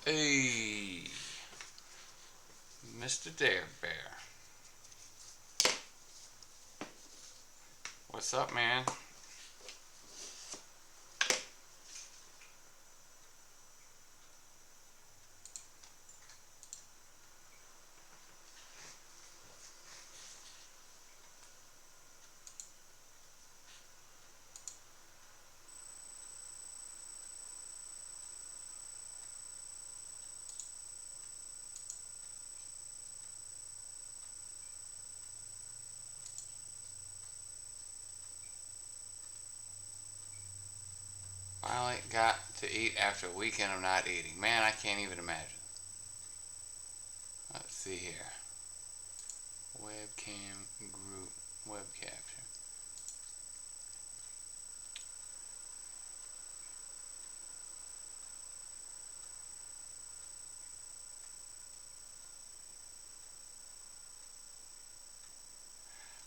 Hey, Mr. Dare Bear. What's up, man? Finally got to eat after a weekend of not eating. Man, I can't even imagine. Let's see here. Webcam group web capture.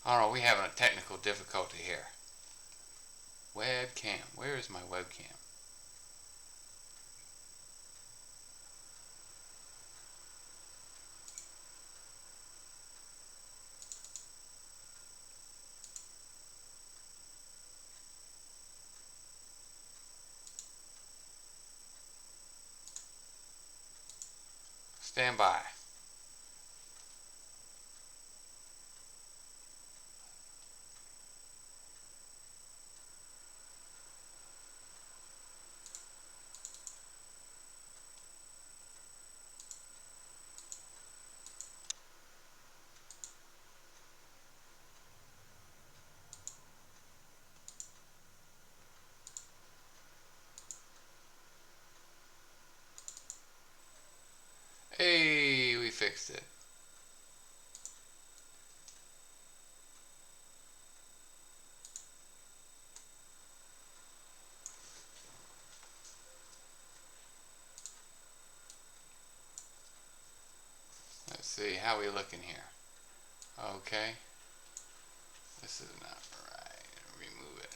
I don't know, we having a technical difficulty here. Webcam. Where is my webcam? Stand by. Hey, we fixed it. Let's see, how we looking here? Okay. This is not right. Remove it.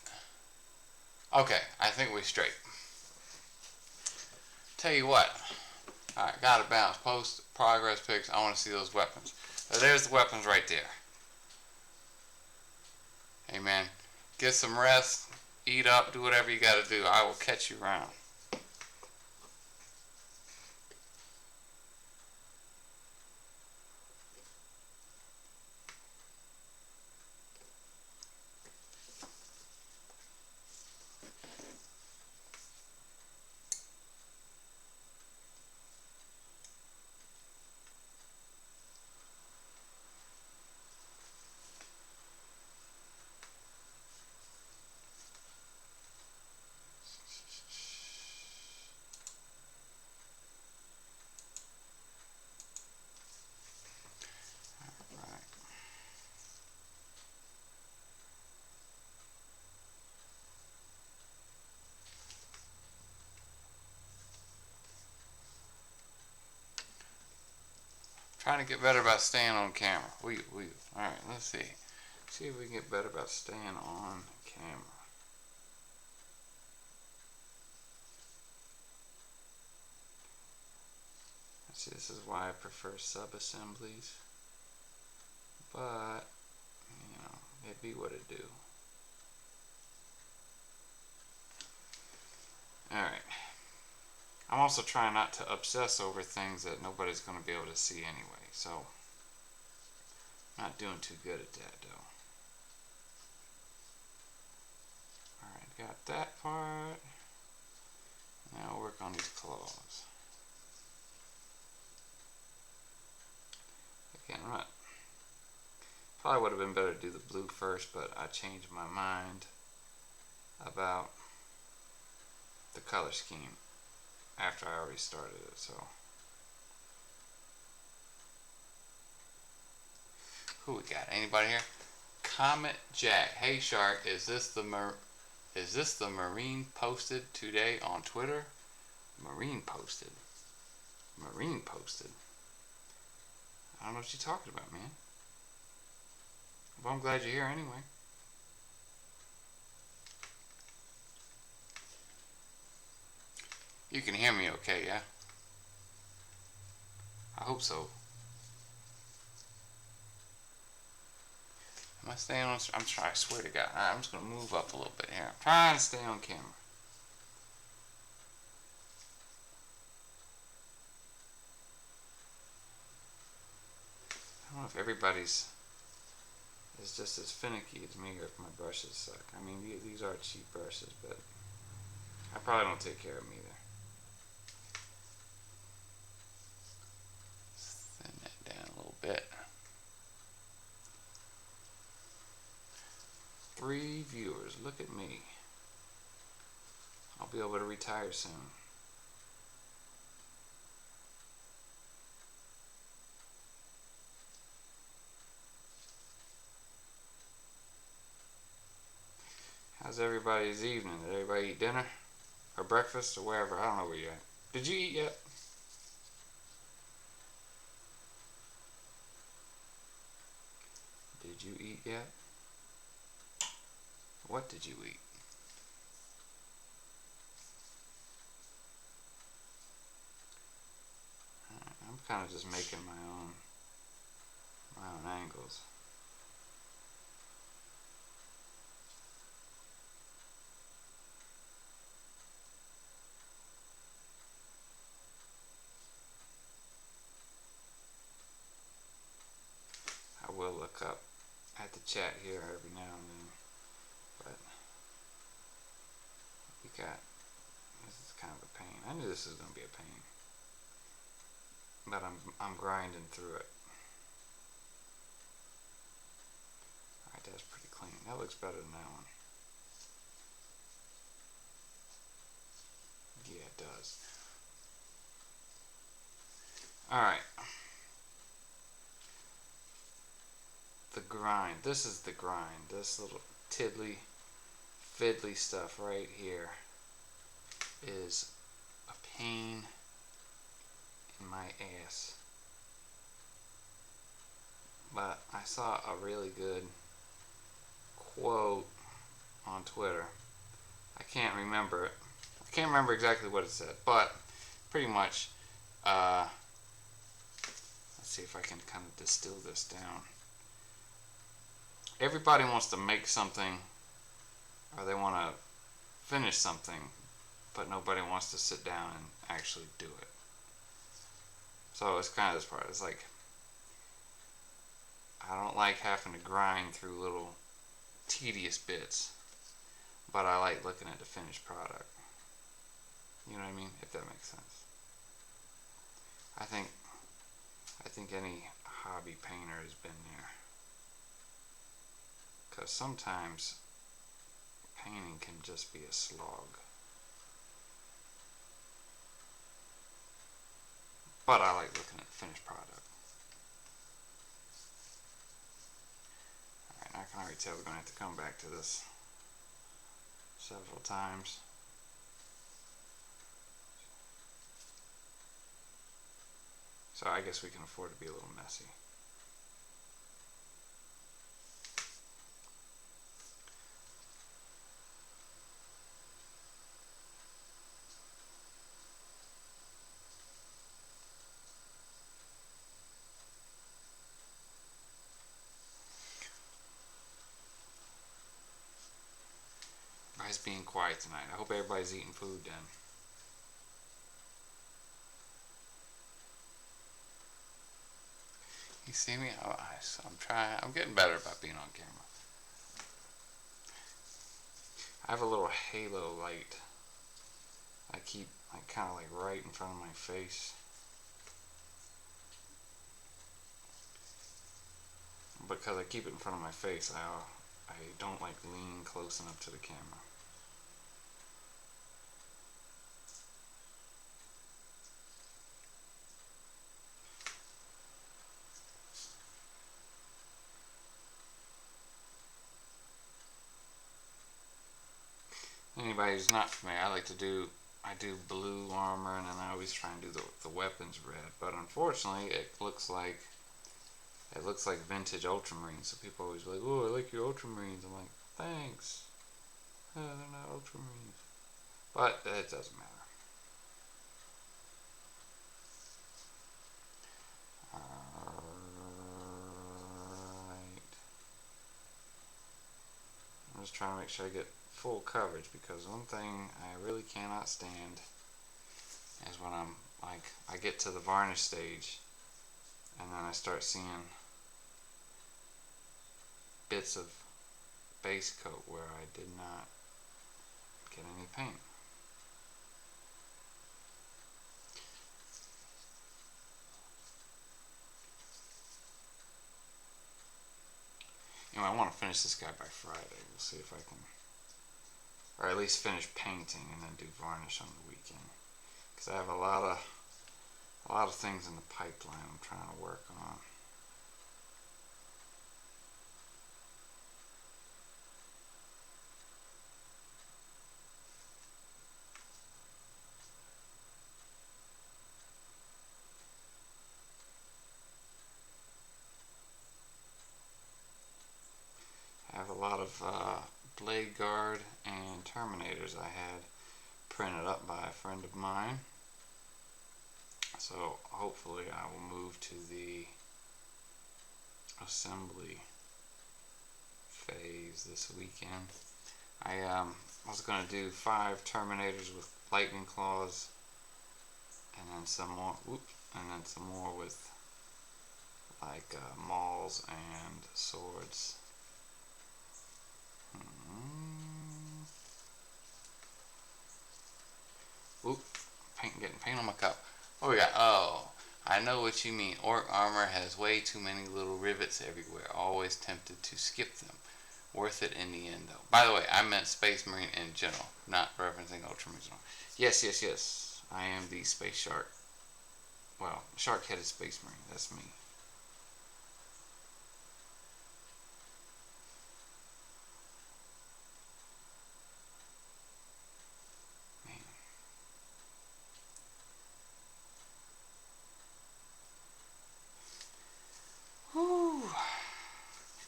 Okay, I think we're straight. Tell you what. Alright, gotta bounce. Post progress pics. I want to see those weapons. So there's the weapons right there. Hey man, get some rest, eat up, do whatever you gotta do. I will catch you around. Trying to get better about staying on camera. Alright, let's see. See if we can get better about staying on camera. See, this is why I prefer sub-assemblies. But, you know, it be what it do. Alright. I'm also trying not to obsess over things that nobody's going to be able to see anyway, so not doing too good at that though. Alright, got that part. Now I'll work on these claws. Again, right. Probably would have been better to do the blue first, but I changed my mind about the color scheme after I already started it, so. Who we got? Anybody here? Comet Jack. Hey Shark, is this the Marine posted today on Twitter? Marine posted. Marine posted. I don't know what you're talking about, man. Well, I'm glad you're here anyway. You can hear me okay, yeah? I hope so. Am I staying on? I'm trying. I swear to God. I'm just gonna move up a little bit here. I'm trying to stay on camera. I don't know if everybody's is just as finicky as me, or if my brushes suck. I mean, these are cheap brushes, but I probably don't take care of them either. Thin that down a little bit. 3 viewers. Look at me. I'll be able to retire soon. How's everybody's evening? Did everybody eat dinner? Or breakfast? Or wherever? I don't know where you're at. Did you eat yet? Did you eat yet? What did you eat? I'm kind of just making my own angles. I will look up at the chat here every now and then, but we got, this is kind of a pain. I knew this was going to be a pain, but I'm grinding through it. Alright, that's pretty clean. That looks better than that one. Yeah, it does. Alright. The grind. This is the grind. This little tiddly fiddly stuff right here is a pain in my ass. But I saw a really good quote on Twitter. I can't remember it. I can't remember exactly what it said, but pretty much, let's see if I can kind of distill this down. Everybody wants to make something, or they want to finish something, but nobody wants to sit down and actually do it. So it's kind of this part. It's like, I don't like having to grind through little tedious bits, but I like looking at the finished product. You know what I mean? If that makes sense. I think any hobby painter has been there. Because sometimes painting can just be a slog. But I like looking at the finished product. Alright, I can already tell we're going to have to come back to this several times. So I guess we can afford to be a little messy. Everybody's being quiet tonight. I hope everybody's eating food then. You see me? I'm trying. I'm getting better about being on camera. I have a little halo light I keep kind of like right in front of my face. Because I keep it in front of my face, I don't like lean close enough to the camera. Anybody who's not familiar, I do blue armor, and then I always try and do the weapons red. But unfortunately, it looks like vintage ultramarines. So people always be like, "Oh, I like your ultramarines." I'm like, "Thanks." They're not ultramarines, but it doesn't matter. just trying to make sure I get full coverage, because one thing I really cannot stand is when I'm like, I get to the varnish stage and then I start seeing bits of base coat where I did not get any paint. Anyway, I want to finish this guy by Friday. We'll see if I can, or at least finish painting and then do varnish on the weekend, because I have a lot of things in the pipeline I'm trying to work on. I have a lot of Blade Guard and Terminators I had printed up by a friend of mine. So hopefully I will move to the assembly phase this weekend. I was going to do 5 Terminators with lightning claws, and then some more, and then some more with like mauls and swords. Oop, getting paint on my cup. What we got? Oh, I know what you mean. Orc armor has way too many little rivets everywhere. Always tempted to skip them. Worth it in the end, though. By the way, I meant Space Marine in general, not referencing Ultramarine. Yes. I am the Space Shark. Well, shark-headed Space Marine. That's me.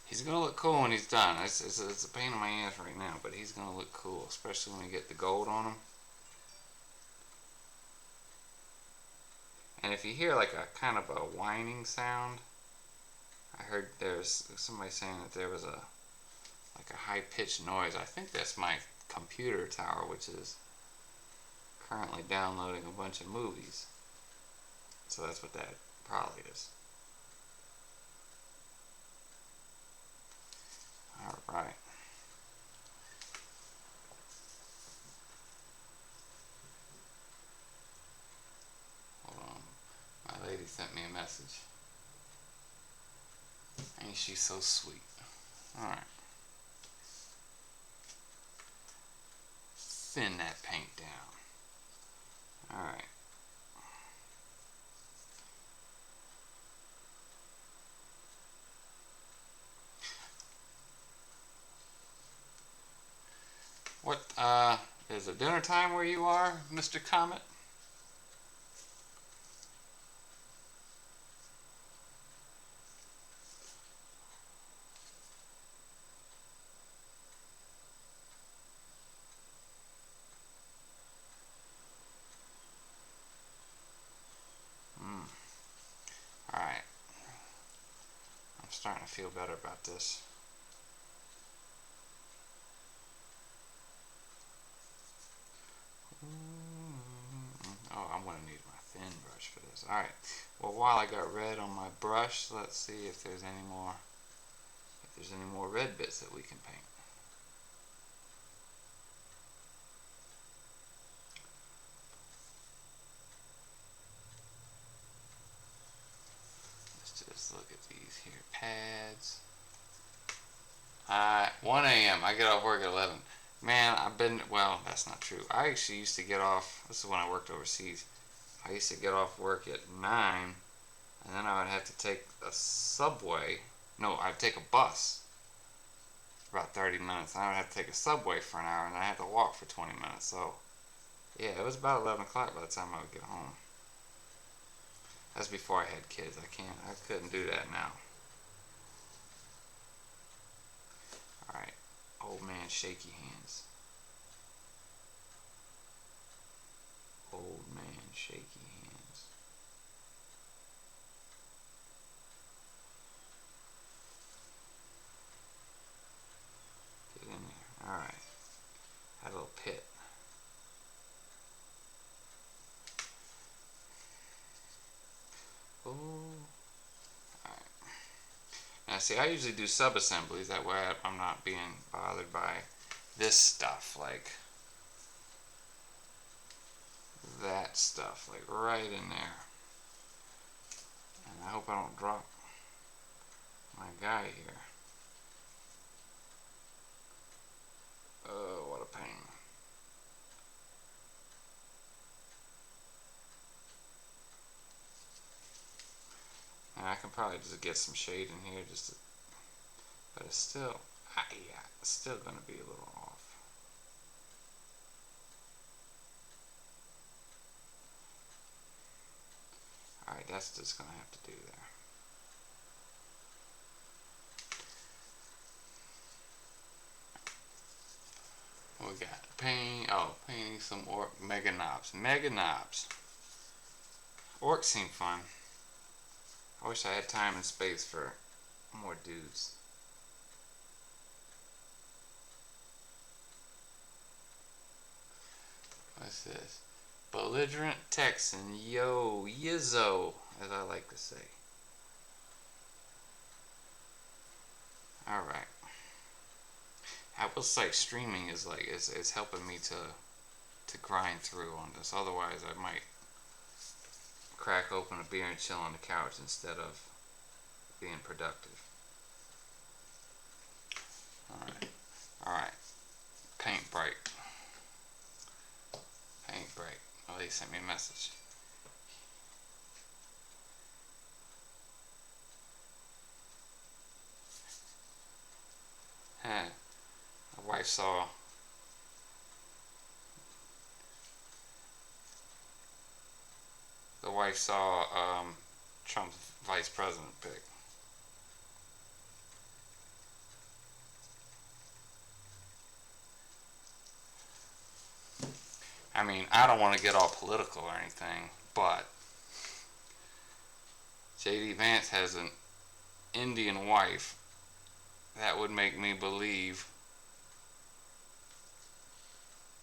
He's gonna look cool when he's done. It's a pain in my ass right now, but he's gonna look cool, especially when we get the gold on him. And if you hear like a kind of a whining sound, I heard there's somebody saying that there was a high-pitched noise. I think that's my computer tower, which is currently downloading a bunch of movies. So that's what that probably is. Alright. Hold on. My lady sent me a message. Ain't she so sweet? Alright. Thin that paint down. Alright. What, is it dinner time where you are, Mr. Comet? Alright. I'm starting to feel better about this. Oh, I'm going to need my thin brush for this. Alright. Well, while I got red on my brush, let's see if there's any more red bits that we can paint. Let's just look at these here pads. 1 a.m. I get off work at 11. Man, well, that's not true. I actually used to get off, this is when I worked overseas. I used to get off work at 9, and then I would have to take a subway. No, I'd take a bus for about 30 minutes, and I would have to take a subway for an hour, and I had to walk for 20 minutes. So, yeah, it was about 11 o'clock by the time I would get home. That's before I had kids. I couldn't do that now. Alright, old man shaky hands. Old man shaky hands. Get in there. Now see, I usually do sub-assemblies. That way I'm not being bothered by this stuff, like that stuff, like right in there. And I hope I don't drop my guy here. Oh, what a pain. And I can probably just get some shade in here, just to, but it's still, yeah, it's still going to be a little off. Alright, that's just going to have to do there. We got painting some orc mega knobs. Mega knobs. Orcs seem fun. I wish I had time and space for more dudes. What's this? Belligerent Texan. Yo, Yizzo, as I like to say. Alright. I will say streaming is like it's helping me to grind through on this. Otherwise I might crack open a beer and chill on the couch instead of being productive. Alright. Paint break. Paint break. Oh, they sent me a message. Huh. My wife saw Trump's vice president pick. I mean, I don't want to get all political or anything, but J.D. Vance has an Indian wife that would make me believe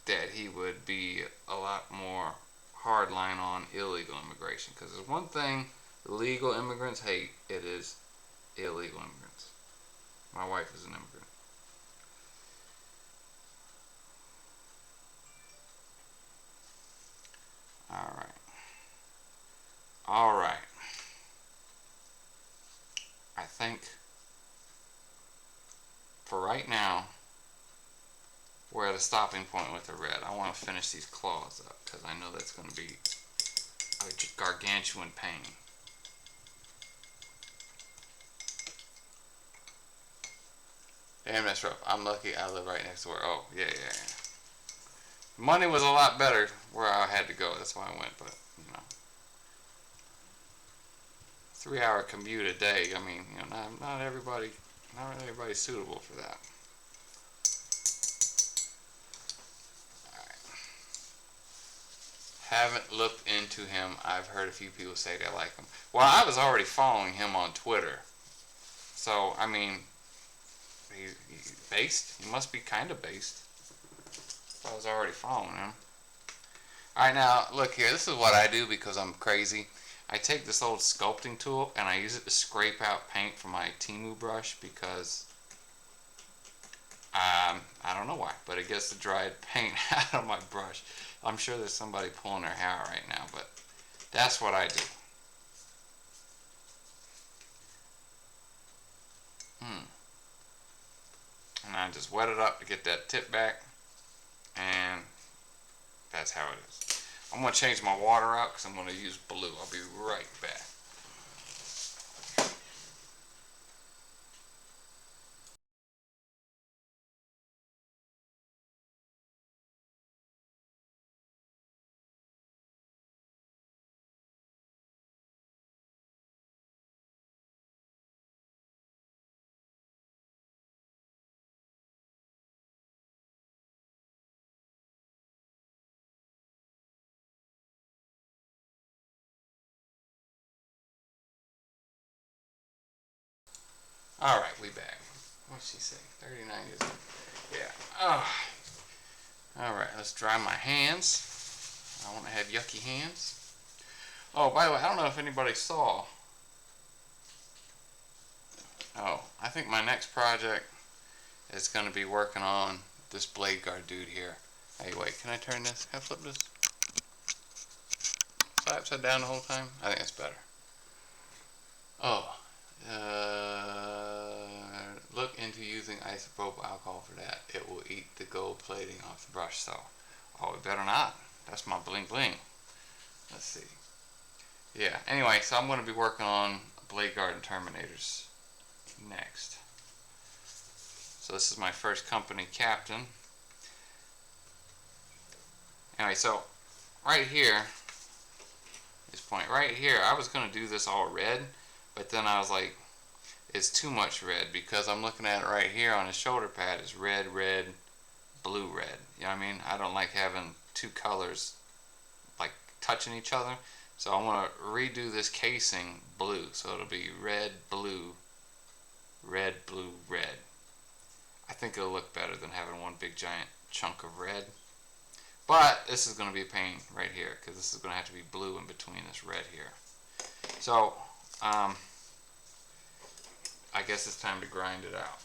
that he would be a lot more hardline on illegal immigration. Because there's one thing legal immigrants hate, it is illegal immigrants. My wife is an immigrant. Alright. Alright. I think for right now, we're at a stopping point with the red. I want to finish these claws up because I know that's going to be a gargantuan pain. Damn, that's rough. I'm lucky I live right next door. Oh, yeah. Money was a lot better where I had to go. That's why I went, but, 3-hour commute a day. I mean, not everybody's suitable for that. Haven't looked into him. I've heard a few people say they like him. Well, I was already following him on Twitter. So, I mean, he's based. He must be kind of based. I was already following him. Alright, now, look here. This is what I do because I'm crazy. I take this old sculpting tool and I use it to scrape out paint from my Temu brush because I don't know why, but it gets the dried paint out of my brush. I'm sure there's somebody pulling their hair out right now, but that's what I do. And I just wet it up to get that tip back, and that's how it is. I'm going to change my water out because I'm going to use blue. I'll be right back. Alright, we back. What'd she say? 39 years old. Yeah. Alright, let's dry my hands. I want to have yucky hands. Oh, by the way, I don't know if anybody saw. Oh, I think my next project is going to be working on this blade guard dude here. Hey, wait, can I turn this? Can I flip this? Is that upside down the whole time? I think that's better. Oh, look into using isopropyl alcohol for that. It will eat the gold plating off the brush. So, oh, it better not. That's my bling bling. Let's see. Yeah. Anyway, so I'm going to be working on blade guard and Terminators next. So this is my first company captain. Anyway, so right here, this point right here, I was going to do this all red, but then I was like, it's too much red because I'm looking at it right here on his shoulder pad. It's red, red, blue, red. You know what I mean? I don't like having two colors like touching each other. So I want to redo this casing blue. So it'll be red, blue, red, blue, red. I think it'll look better than having one big giant chunk of red. But this is going to be a pain right here because this is going to have to be blue in between this red here. So I guess it's time to grind it out.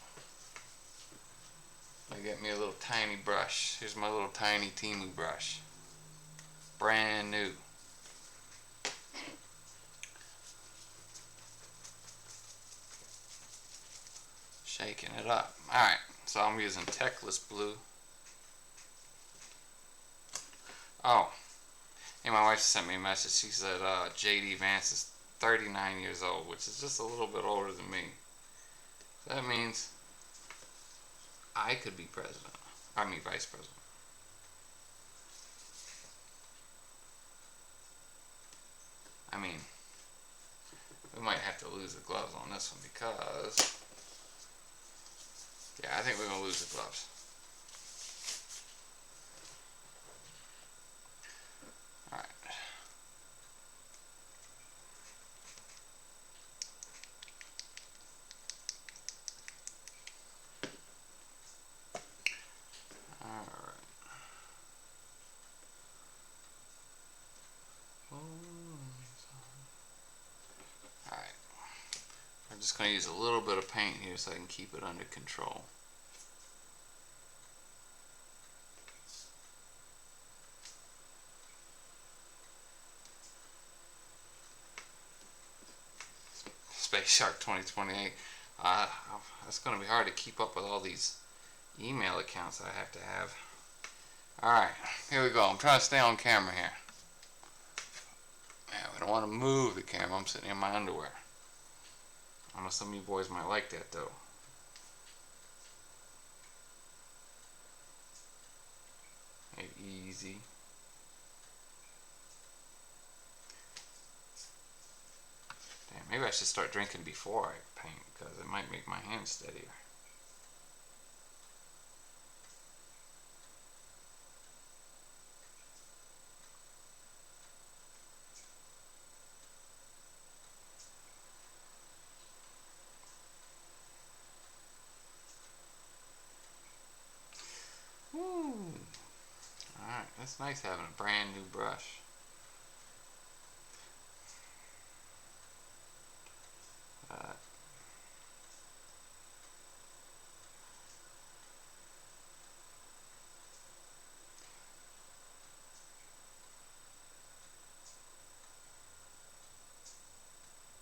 I get me a little tiny brush. Here's my little tiny Temu brush. Brand new. Shaking it up. Alright, so I'm using Techless Blue. Oh, hey, my wife sent me a message. She said J.D. Vance is 39 years old, which is just a little bit older than me. So that means I could be president. I mean vice president. I mean, we might have to lose the gloves on this one because, yeah, I think we're going to lose the gloves. Alright. Alright. I'm just going to use a little bit of paint here so I can keep it under control. Space Shark 2028. It's going to be hard to keep up with all these email accounts I have to have. Alright, here we go. I'm trying to stay on camera here. Yeah, we don't want to move the camera. I'm sitting in my underwear. I know some of you boys might like that though. Easy. Damn, maybe I should start drinking before I paint because it might make my hands steadier. Alright, that's nice having a brand new brush.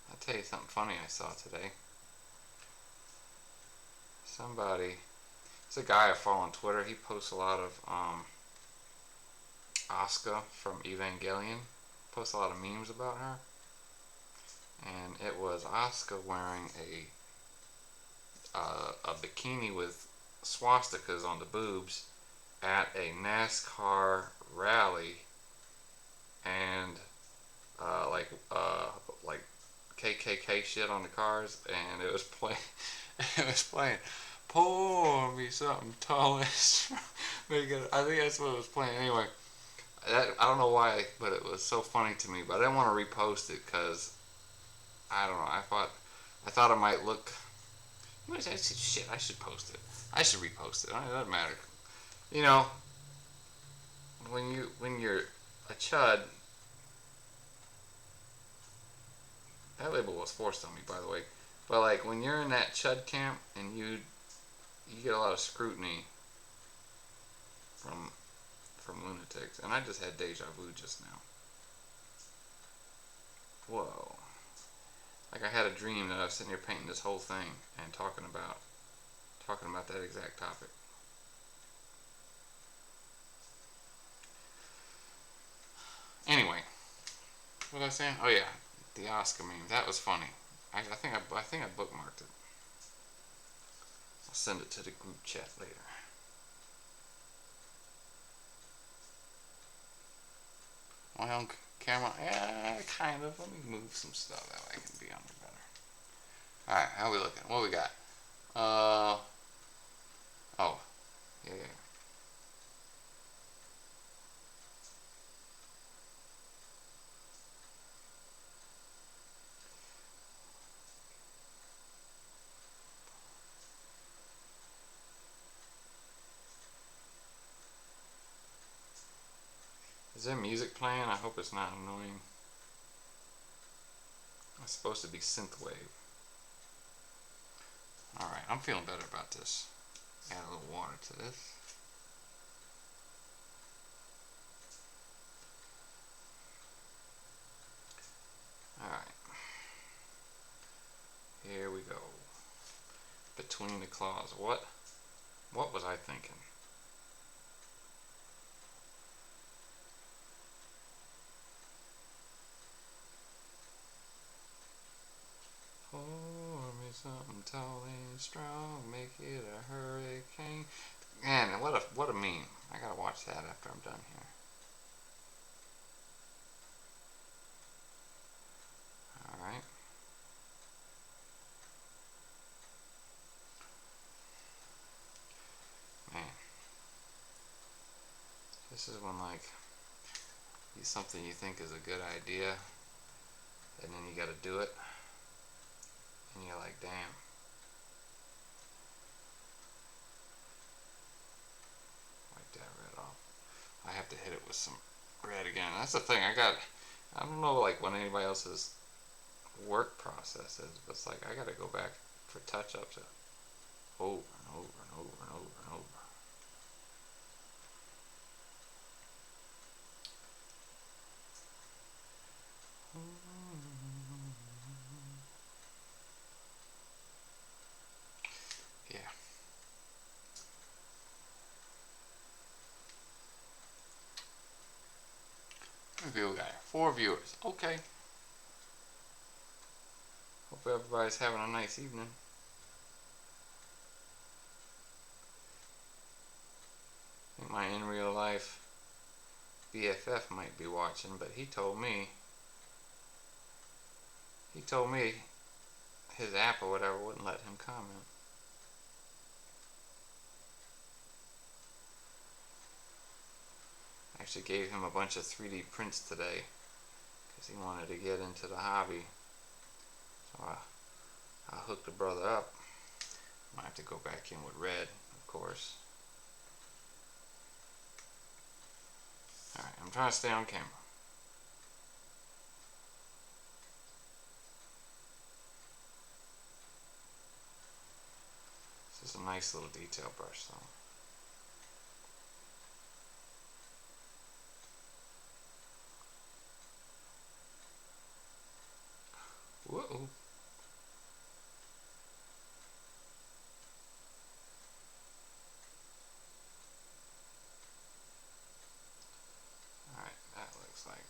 I'll tell you something funny I saw today. It's a guy I follow on Twitter. He posts a lot of Asuka from Evangelion. Posts a lot of memes about her. And it was Asuka wearing a bikini with swastikas on the boobs at a NASCAR rally, and like KKK shit on the cars, and it was playing. It was playing. Pour me something tallish. I think that's what it was playing. Anyway, I don't know why, but it was so funny to me. But I didn't want to repost it because I don't know. I thought it might look. Shit, I should post it. I should repost it. It doesn't matter. You know, when you're a chud. That label was forced on me, by the way. But like when you're in that chud camp and you get a lot of scrutiny from lunatics, and I just had deja vu just now. Whoa. Like I had a dream that I was sitting here painting this whole thing and talking about that exact topic. Anyway, what was I saying? Oh yeah, the Oscar meme. That was funny. I think I bookmarked it. I'll send it to the group chat later. My own camera. Yeah, kind of. Let me move some stuff that way I can be on it better. All right, how we looking? What we got? Oh, yeah, yeah. Is there music playing? I hope it's not annoying. It's supposed to be synthwave. Alright, I'm feeling better about this. Add a little water to this. Alright. Here we go. Between the claws. What was I thinking? Pour me something tall and strong, make it a hurricane. Man, what a meme. I gotta watch that after I'm done here. Alright. Man. This is when like something you think is a good idea and then you gotta do it and you're like, damn. Wipe that red off. I have to hit it with some red again. That's the thing. I don't know like what anybody else's work process is, but it's like I gotta go back for touch-ups over and over and over and over and over. Yeah. Review guy. 4 viewers. Okay. Hope everybody's having a nice evening. I think my in real life BFF might be watching, but he told me his app or whatever wouldn't let him comment. I actually gave him a bunch of 3D prints today because he wanted to get into the hobby. So I hooked the brother up. Might have to go back in with red, of course. Alright, I'm trying to stay on camera. This is a nice little detail brush though. Whoa. Alright, that looks like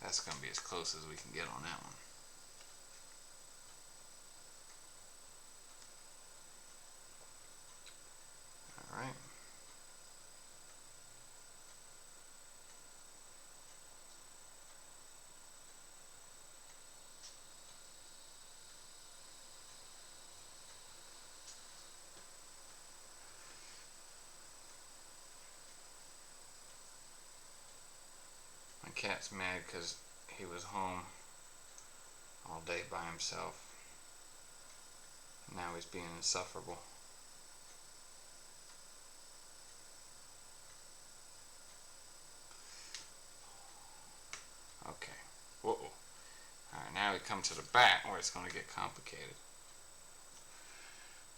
that's going to be as close as we can get on that one. Alright. My cat's mad because he was home all day by himself. Now he's being insufferable. Okay. Whoa. Alright, now we come to the back where it's going to get complicated.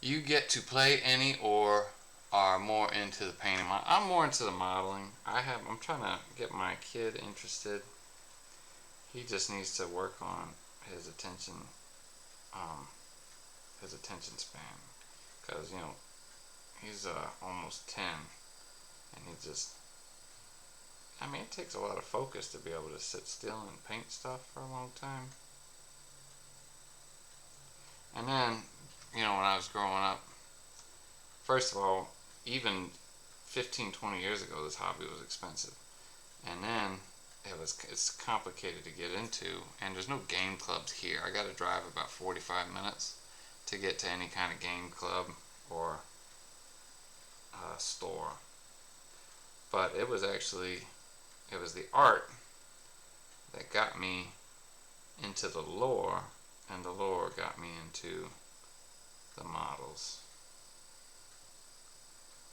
You get to play any or are more into the painting. I'm more into the modeling. I'm trying to get my kid interested. He just needs to work on his attention span, because he's almost 10, and it takes a lot of focus to be able to sit still and paint stuff for a long time. And then, when I was growing up, first of all, even 15, 20 years ago, this hobby was expensive. And then it's complicated to get into, and there's no game clubs here. I got to drive about 45 minutes to get to any kind of game club or store. But it was the art that got me into the lore, and the lore got me into the models.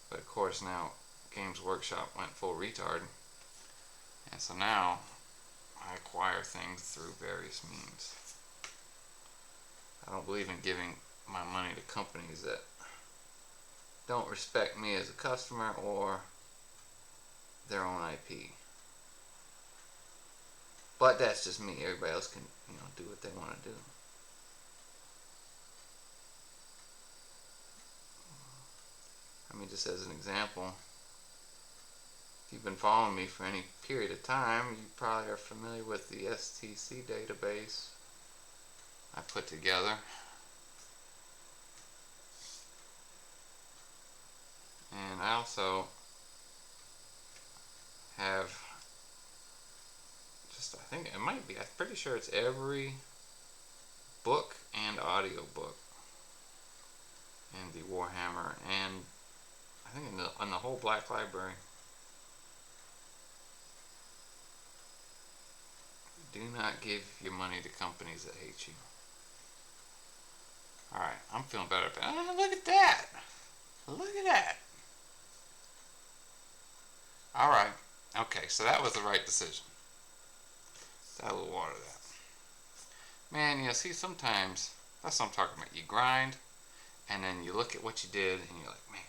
But of course now Games Workshop went full retard, and so now I acquire things through various means. I don't believe in giving my money to companies that don't respect me as a customer or their own IP. But that's just me. Everybody else can, do what they want to do. Just as an example, if you've been following me for any period of time, you probably are familiar with the STC database I put together. And I also have I'm pretty sure it's every book and audio book in the Warhammer, and I think in the whole Black Library. Do not give your money to companies that hate you. Alright, I'm feeling better. Look at that! Look at that! Alright, okay, so that was the right decision. Add a little water to that. Man, see, sometimes, that's what I'm talking about. You grind, and then you look at what you did, and you're like, man.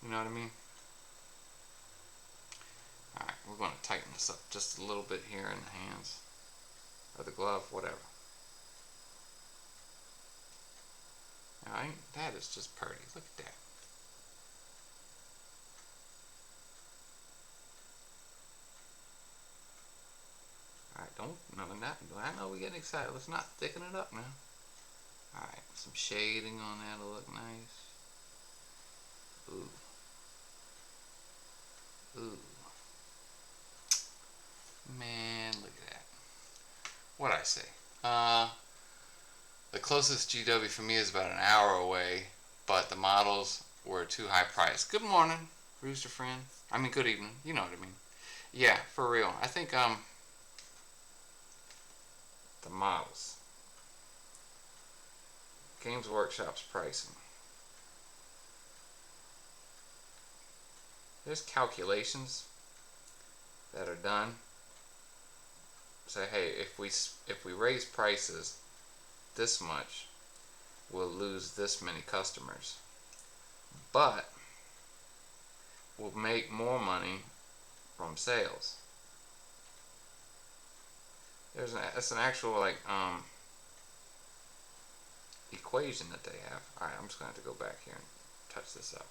You know what I mean? Alright, we're going to tighten this up just a little bit here in the hands, or the glove, whatever. Alright, that is just pretty. Look at that. I know we're getting excited. Let's not thicken it up now. Alright, some shading on that'll look nice. Ooh. Ooh. Man, look at that. What'd I say? The closest GW for me is about an hour away, but the models were too high priced. Good morning, Rooster friend. Good evening. You know what I mean. Yeah, for real. I think, the models. Games Workshop's pricing. There's calculations that are done. Say, hey, if we raise prices this much, we'll lose this many customers. But we'll make more money from sales. It's an actual equation that they have. Alright, I'm just going to have to go back here and touch this up.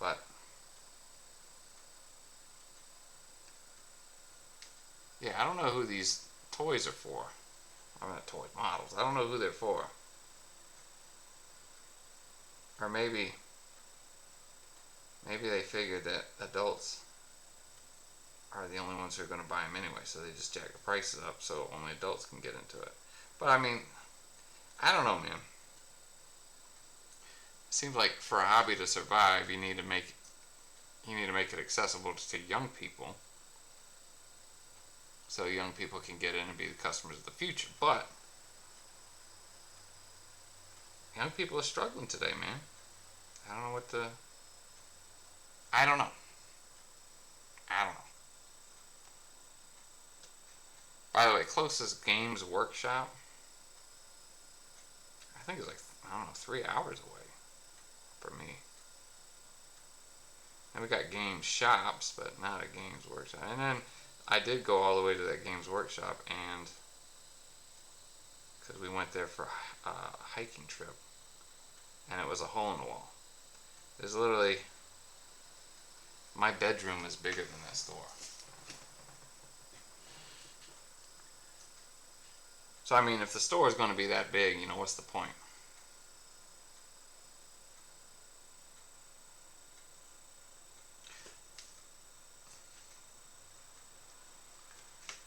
But yeah, I don't know who these toys are for. Not toys, models. I don't know who they're for. Or maybe they figured that adults are the only ones who are going to buy them anyway, so they just jack the prices up so only adults can get into it. But I don't know, man. It seems like for a hobby to survive, you need to make it accessible to young people, so young people can get in and be the customers of the future. But young people are struggling today, man. I don't know. I don't know. By the way, closest Games Workshop, I think it's like, I don't know, 3 hours away for me. And we got Game Shops, but not a Games Workshop. And then I did go all the way to that Games Workshop, and because we went there for a hiking trip, and it was a hole in the wall. There's literally, my bedroom is bigger than that store. So I mean, if the store is going to be that big, you know, what's the point?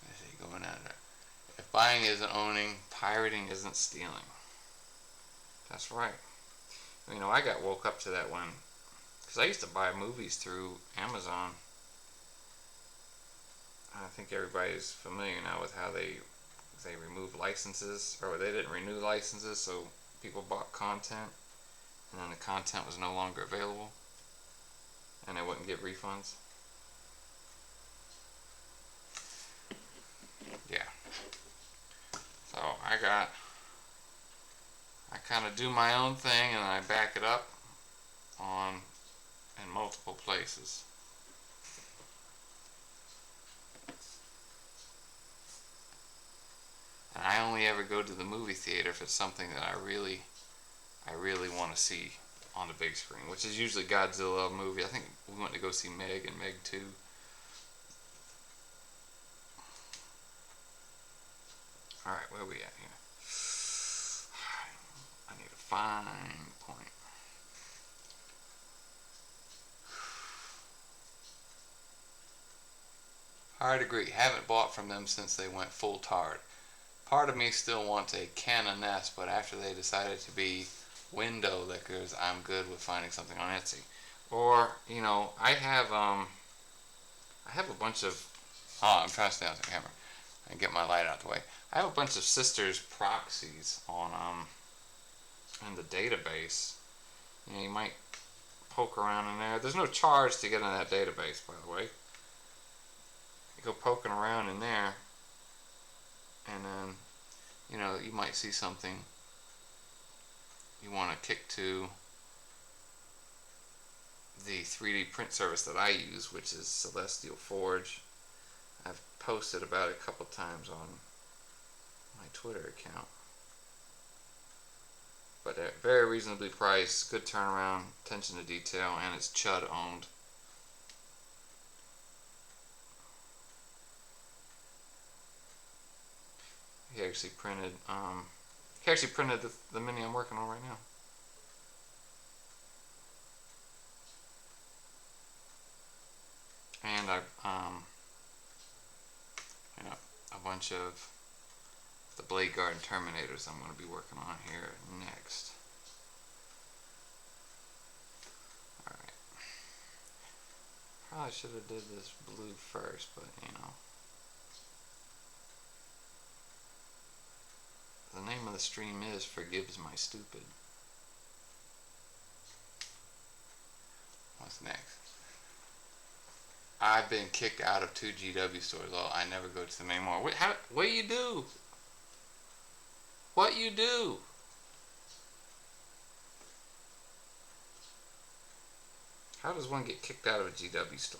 I see, going at it. If buying isn't owning, pirating isn't stealing. That's right. You know, I got woke up to that one because I used to buy movies through Amazon. I think everybody's familiar now with how they removed licenses, or they didn't renew licenses, so people bought content, and then the content was no longer available, and they wouldn't get refunds. Yeah. So I kind of do my own thing, and I back it up on in multiple places. And I only ever go to the movie theater if it's something that I really want to see on the big screen, which is usually Godzilla movie. I think we went to go see Meg and Meg 2. Alright, where are we at here? I need a fine point. Hard agree. Haven't bought from them since they went full tard. Part of me still wants a Canon S, but after they decided to be window lickers, I'm good with finding something on Etsy. Or, you know, I have a bunch of, oh, I'm trying to stay on the camera and get my light out the way. I have a bunch of sisters proxies on in the database. You know, you might poke around in there. There's no charge to get in that database, by the way. You go poking around in there, and then, you know, you might see something you want to kick to the 3D print service that I use, which is Celestial Forge. I've posted about it a couple times on my Twitter account. But they're very reasonably priced, good turnaround, attention to detail, and it's Chud owned. He actually printed the mini I'm working on right now. And you know, a bunch of the Blade Guard and Terminators I'm going to be working on here next. Alright. Probably should have did this blue first, but you know. The name of the stream is Forgives My Stupid. What's next? I've been kicked out of 2 GW stores. Oh, I never go to them anymore. What do you do? What you do? How does one get kicked out of a GW store?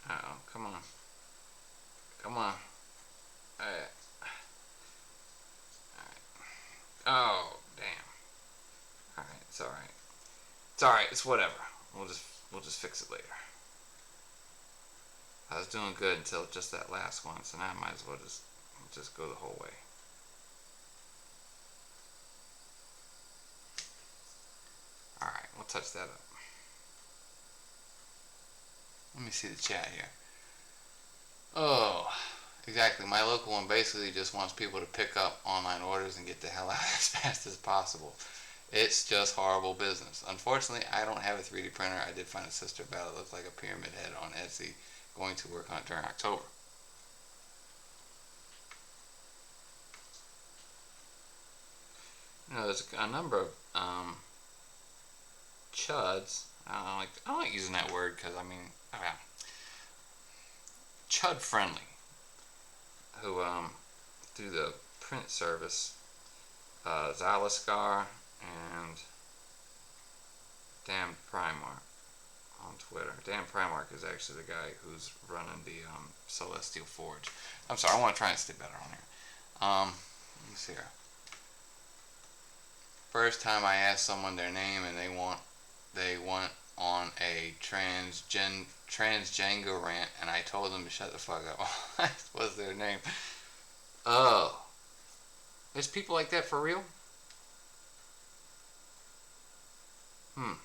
Uh-oh, come on. Come on. Alright. Oh, damn. Alright, it's alright. It's alright, it's whatever. We'll just fix it later. I was doing good until just that last one, so now I might as well just go the whole way. Alright, we'll touch that up. Let me see the chat here. Oh, exactly. My local one basically just wants people to pick up online orders and get the hell out as fast as possible. It's just horrible business. Unfortunately, I don't have a 3D printer. I did find a sister bell that looked like a pyramid head on Etsy. Going to work on it during October. there's a number of chuds. I don't like using that word because chud friendly who do the print service. Zaliscar and Dan Primark on Twitter. Dan Primark is actually the guy who's running the Celestial Forge. I'm sorry, I want to try and stay better on here. Let me see here. First time I asked someone their name and they went on a transgender rant, and I told them to shut the fuck up. What was their name? Oh, there's people like that for real? I'm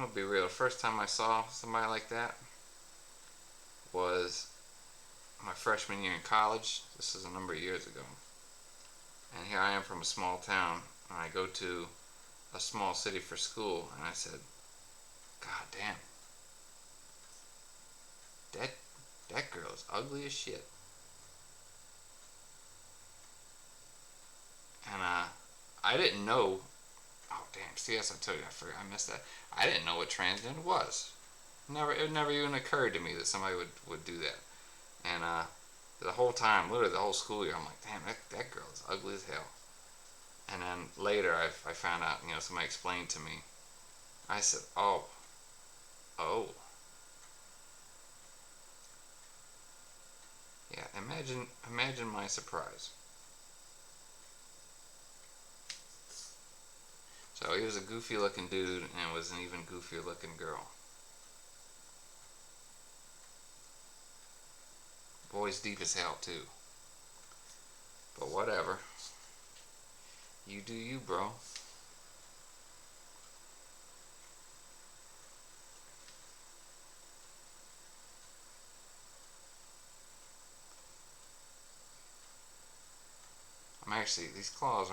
gonna be real. The first time I saw somebody like that was my freshman year in college. This is a number of years ago. And here I am from a small town, and I go to a small city for school, and I said, God damn, that girl is ugly as shit. And I didn't know. Oh damn! See, yes, I told you, I missed that. I didn't know what transgender was. It never even occurred to me that somebody would do that. And the whole time, literally the whole school year, I'm like, damn, that girl is ugly as hell. And then later, I found out, somebody explained to me. I said, oh, yeah. Imagine my surprise. So he was a goofy looking dude, and was an even goofier looking girl. Boy's deep as hell too. But whatever. You do you, bro. These claws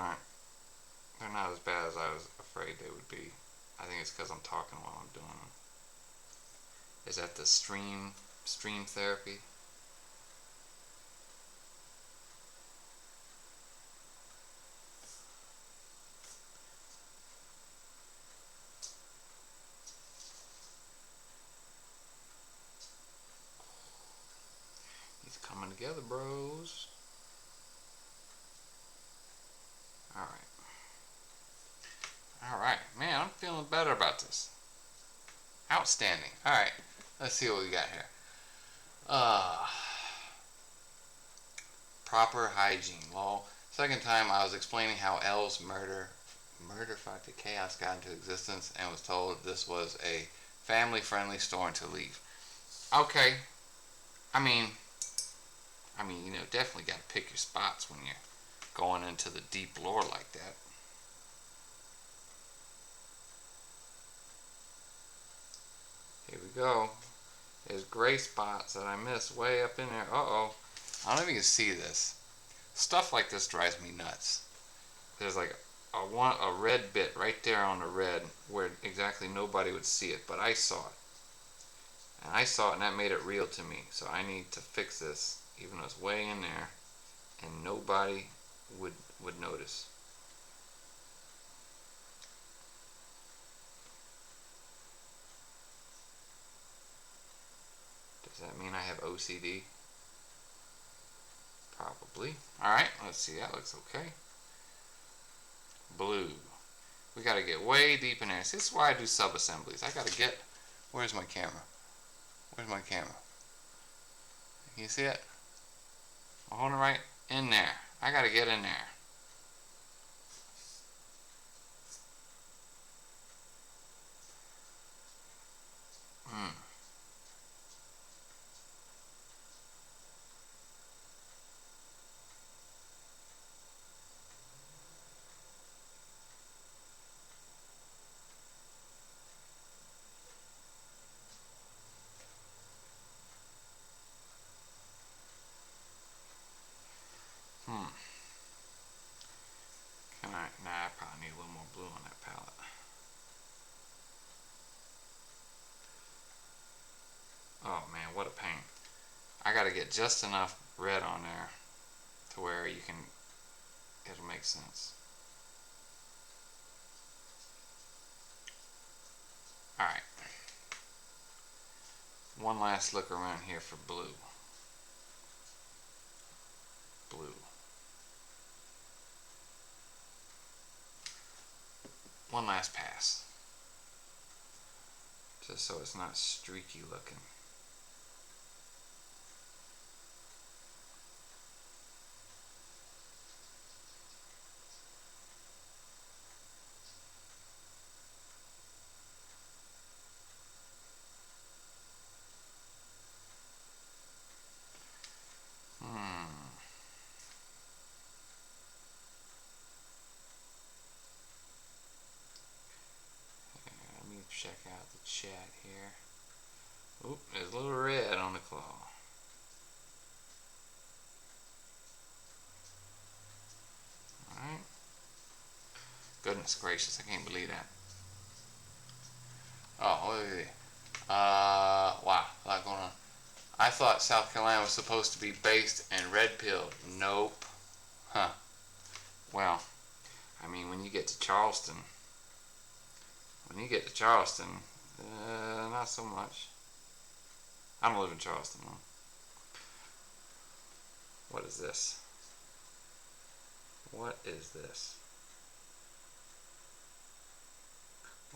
they're not as bad as I was afraid they would be. I think it's because I'm talking while I'm doing them. Is that the stream therapy? He's coming together, bros. Alright, man, I'm feeling better about this. Outstanding. Alright, let's see what we got here. Proper hygiene. Lol. Second time I was explaining how L's murder fucked the chaos got into existence and was told this was a family friendly store to leave. Okay. I mean, definitely got to pick your spots when you're going into the deep lore like that. Here we go. There's gray spots that I missed way up in there. Uh-oh. I don't know if you can see this. Stuff like this drives me nuts. There's like a red bit right there on the red where exactly nobody would see it, but I saw it. And I saw it, and that made it real to me. So I need to fix this, even though it's way in there, and nobody would notice. Does that mean I have OCD? Probably. Alright, let's see. That looks okay. Blue. We gotta get way deep in there. See, this is why I do sub-assemblies. I gotta get... Where's my camera? Where's my camera? Can you see it? I'm holding it right in there. I gotta get in there. I probably need a little more blue on that palette. Oh man, what a pain. I gotta get just enough red on there to where you can it'll make sense. Alright. One last look around here for blue. Blue. One last pass. Just so it's not streaky looking. Let me check out the chat here. Oop, there's a little red on the claw. Alright. Goodness gracious, I can't believe that. Oh, look at it. Wow, a lot going on. I thought South Carolina was supposed to be based and red-pilled. Nope. Huh. Well, I mean, when you get to Charleston, not so much. I don't live in Charleston, though. What is this? What is this?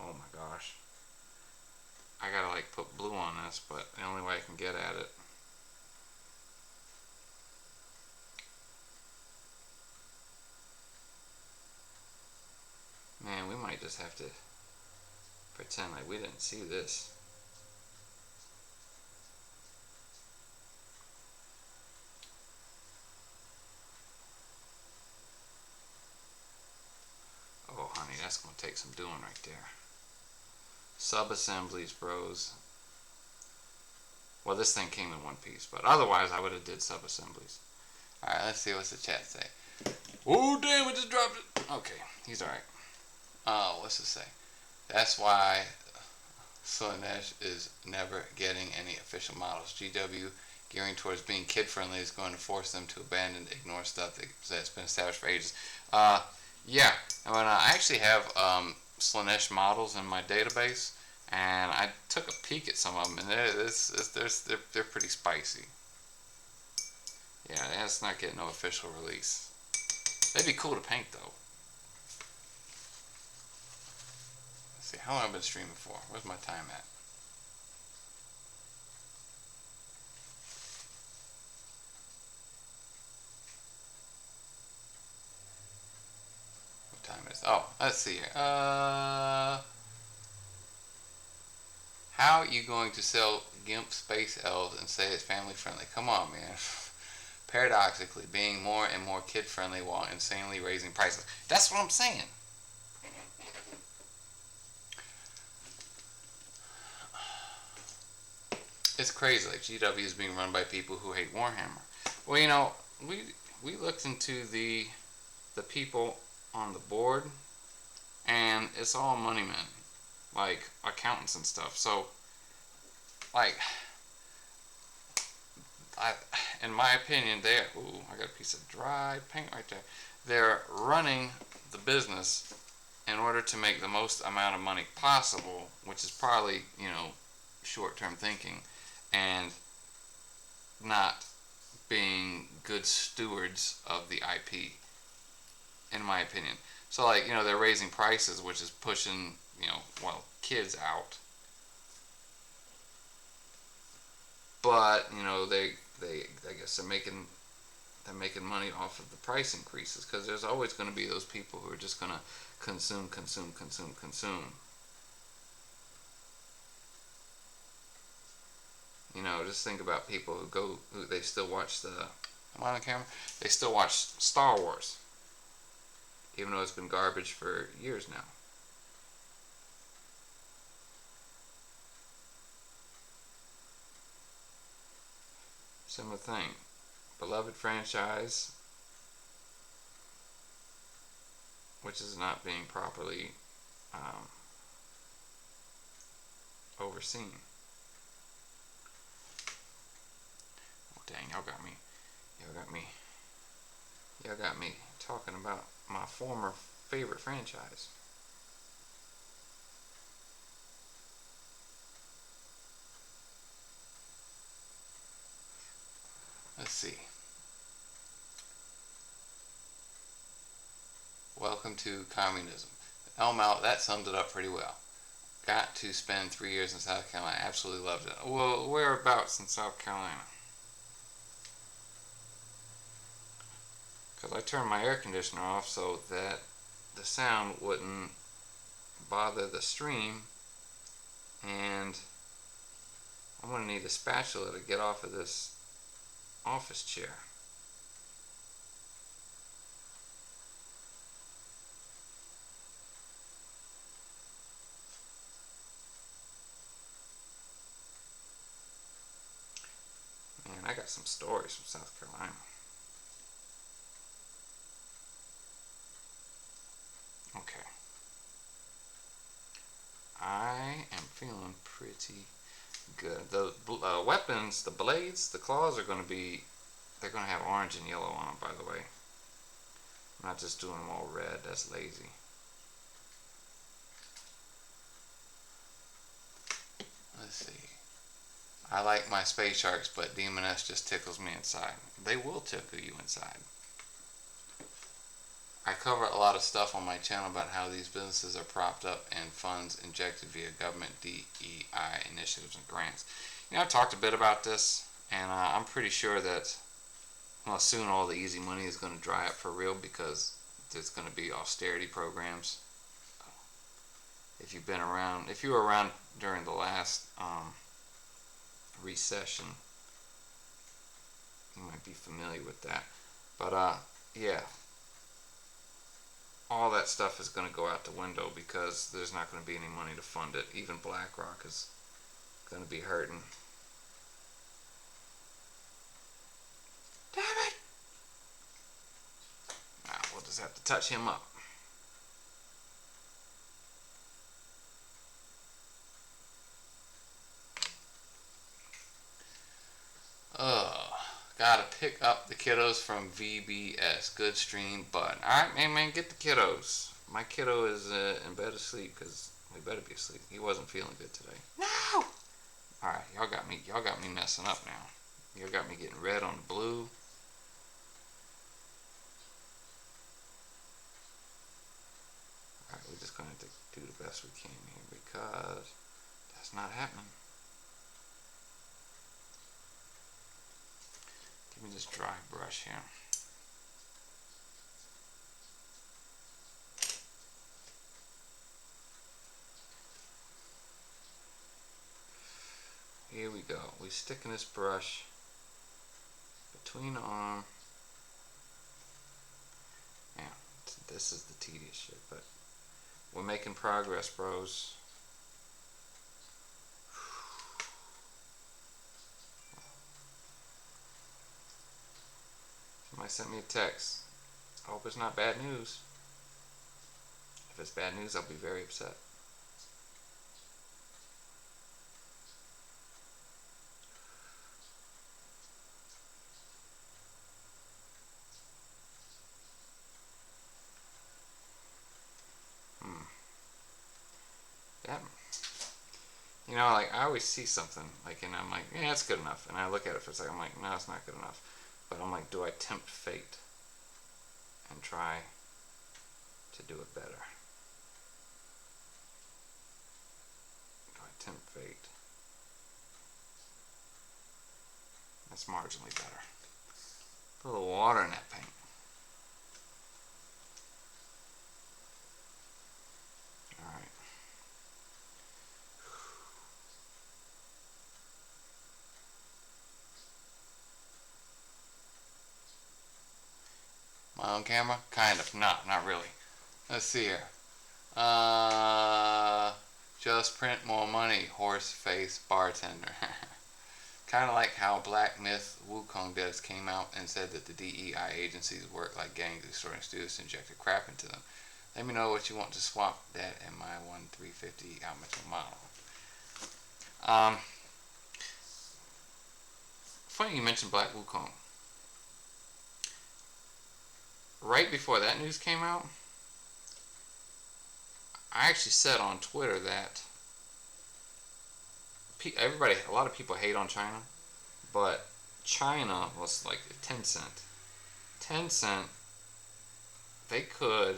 Oh my gosh. I gotta like put blue on this, but the only way I can get at it. Man, we might just have to pretend like we didn't see this. Oh honey, that's gonna take some doing right there. Sub-assemblies, bros. Well, this thing came in one piece, but otherwise I would have did sub-assemblies. Alright, let's see what's the chat say. Oh damn, it just dropped it. Okay, he's alright. What's it say? That's why Slanesh is never getting any official models. GW gearing towards being kid friendly is going to force them to abandon, ignore stuff that's been established for ages. Yeah, I mean, I actually have Slanesh models in my database, and I took a peek at some of them, and they're pretty spicy. Yeah, that's not getting no official release. They'd be cool to paint though. Let's see, how long have I been streaming for? Where's my time at? What time is it? Oh, let's see here. How are you going to sell GIMP Space Elves and say it's family friendly? Come on, man. Paradoxically, being more and more kid friendly while insanely raising prices. That's what I'm saying. It's crazy. Like, GW is being run by people who hate Warhammer. Well, you know, we looked into the people on the board, and it's all money men, like accountants and stuff. So, like, in my opinion, ooh, I got a piece of dry paint right there. They're running the business in order to make the most amount of money possible, which is probably, you know, short-term thinking, and not being good stewards of the IP, in my opinion. So, like, you know, they're raising prices, which is pushing, you know, well, kids out. But, you know, they I guess they're making money off of the price increases, because there's always going to be those people who are just going to consume. You know, just think about people who they still watch am I on camera? They still watch Star Wars, even though it's been garbage for years now. Similar thing. Beloved franchise, which is not being properly overseen. Oh dang, y'all got me. Y'all got me talking about my former favorite franchise. Let's see. Welcome to communism. Elmau, that sums it up pretty well. Got to spend 3 years in South Carolina. Absolutely loved it. Well, whereabouts in South Carolina? Because I turned my air conditioner off so that the sound wouldn't bother the stream, and I'm going to need a spatula to get off of this office chair. Man, I got some stories from South Carolina. Okay. I am feeling pretty good. The weapons, the blades, the claws are going to be, they're going to have orange and yellow on them, by the way. I'm not just doing them all red. That's lazy. Let's see. I like my space sharks, but Demoness just tickles me inside. They will tickle you inside. I cover a lot of stuff on my channel about how these businesses are propped up and funds injected via government DEI initiatives and grants. I've talked a bit about this, and I'm pretty sure that soon all the easy money is going to dry up for real because there's going to be austerity programs. If you were around during the last recession, you might be familiar with that. But yeah, all that stuff is going to go out the window because there's not going to be any money to fund it. Even BlackRock is going to be hurting. Damn it! Now we'll just have to touch him up. Gotta pick up the kiddos from VBS. Good stream, bud. Alright, man, get the kiddos. My kiddo is in bed asleep because we better be asleep. He wasn't feeling good today. No! Alright, y'all got me messing up now. Y'all got me getting red on blue. Alright, we're just gonna have to do the best we can here because that's not happening. Give me this dry brush here. Here we go. We're sticking this brush between the arm. Yeah, this is the tedious shit, but we're making progress, bros. Somebody sent me a text. I hope it's not bad news. If it's bad news, I'll be very upset. Yeah. Like I always see something, and I'm like, yeah, it's good enough. And I look at it for a second, I'm like, no, it's not good enough. But I'm like, do I tempt fate and try to do it better? Do I tempt fate? That's marginally better. Put a little water in that paint. Alright. Am I on camera? Kind of. Not really. Let's see here. Just print more money, horse face bartender. Kind of like how Black Myth Wukong devs came out and said that the DEI agencies work like gangs extorting students and injected crap into them. Let me know what you want to swap that and my 1350 amateur model. Funny you mentioned Black Wukong. right before that news came out, I actually said on Twitter that a lot of people hate on China, but China was like Tencent. Tencent, they could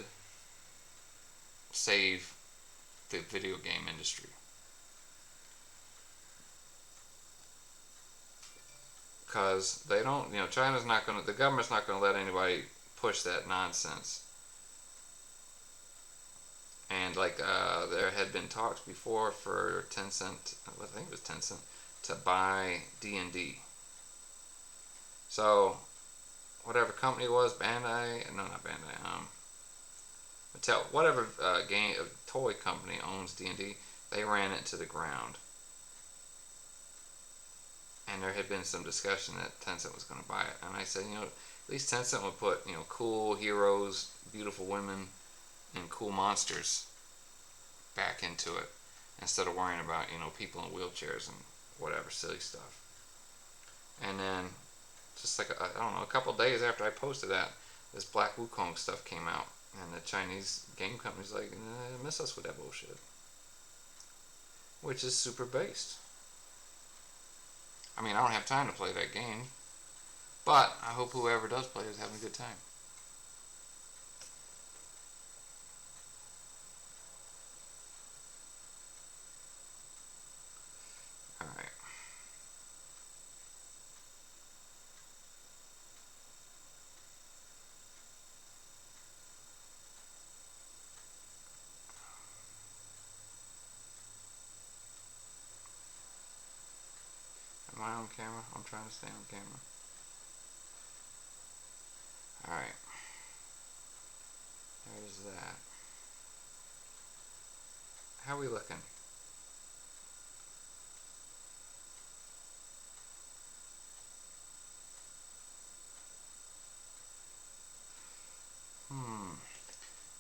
save the video game industry. Because they don't, China's not going to, the government's not going to let anybody push that nonsense. And like, there had been talks before for Tencent, I think it was Tencent, to buy D&D. So, whatever company it was, Bandai, no, not Bandai, Mattel, whatever toy company owns D&D, they ran it to the ground. And there had been some discussion that Tencent was going to buy it. And I said, at least Tencent would put, cool heroes, beautiful women, and cool monsters back into it instead of worrying about, people in wheelchairs and whatever silly stuff. And then, just like, I don't know, a couple days after I posted that, this Black Wukong stuff came out. And the Chinese game company's like, miss us with that bullshit. Which is super based. I mean, I don't have time to play that game. But I hope whoever does play is having a good time. Alright. Am I on camera? I'm trying to stay on camera. Alright. There's that. How are we looking? Let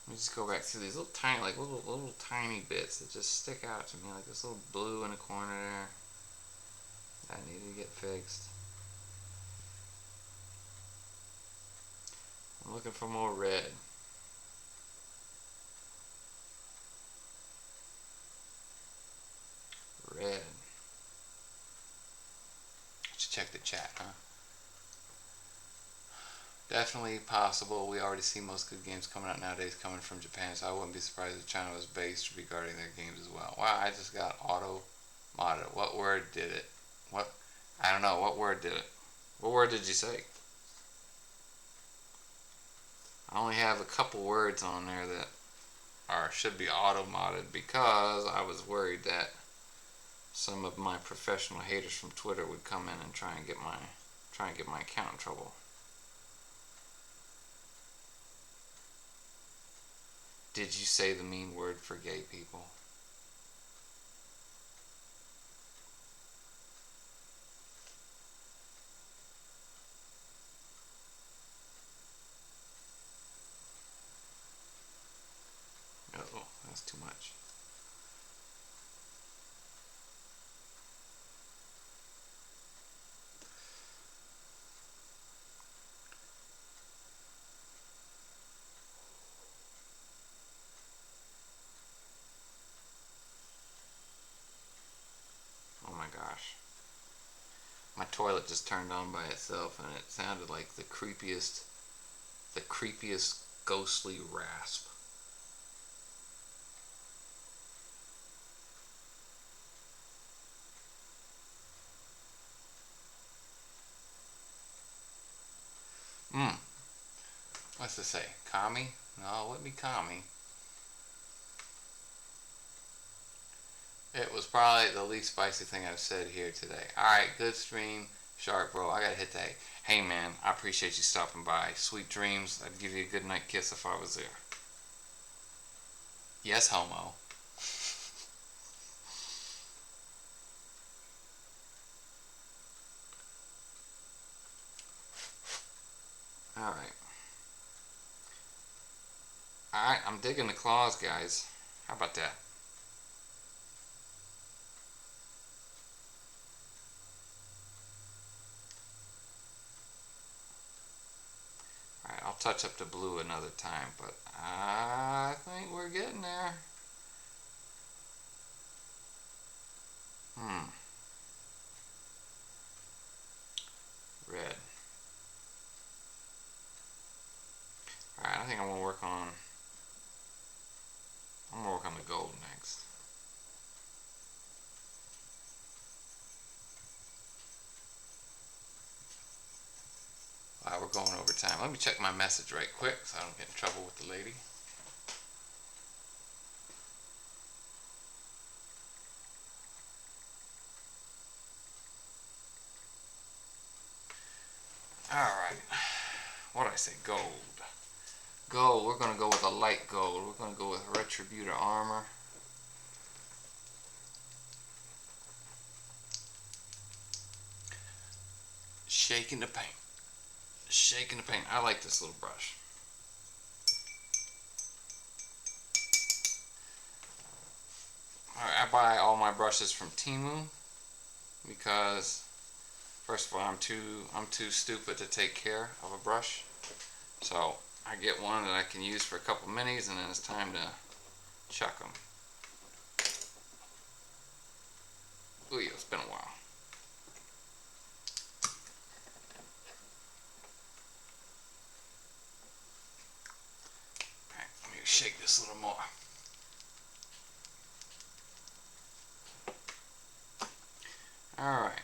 me just go back through these little tiny, little tiny bits that just stick out to me, like this little blue in the corner there. That needed to get fixed. I'm looking for more red. Red. I should check the chat, huh? Definitely possible. We already see most good games coming out nowadays coming from Japan, so I wouldn't be surprised if China was based regarding their games as well. Wow, I just got auto-modded. What word did it? What? I don't know. What word did it? What word did you say? I only have a couple words on there that should be auto-modded because I was worried that some of my professional haters from Twitter would come in and try and get my account in trouble. Did you say the mean word for gay people? Uh-oh, that's too much. Oh my gosh. My toilet just turned on by itself and it sounded like the creepiest ghostly rasp. What's it say? Kami? No, it wouldn't be Kami. It was probably the least spicy thing I've said here today. Alright, good stream. Shark bro, I gotta hit that. Hey man, I appreciate you stopping by. Sweet dreams. I'd give you a good night kiss if I was there. Yes, homo. Alright. Alright, I'm digging the claws, guys. How about that? Alright, I'll touch touch up the blue another time, but I think we're getting there. Red. Alright, I think I'm gonna work on the gold next. Alright, we're going over time. Let me check my message right quick so I don't get in trouble with the lady. Alright. What did I say? Gold. Gold. We're going to go with a light gold. We're going to go with Retributor Armor. Shaking the paint. Shaking the paint. I like this little brush. Alright, I buy all my brushes from Temu because first of all, I'm too stupid to take care of a brush. So I get one that I can use for a couple minis, and then it's time to chuck them. Ooh, it's been a while. Alright, let me shake this a little more. Alright.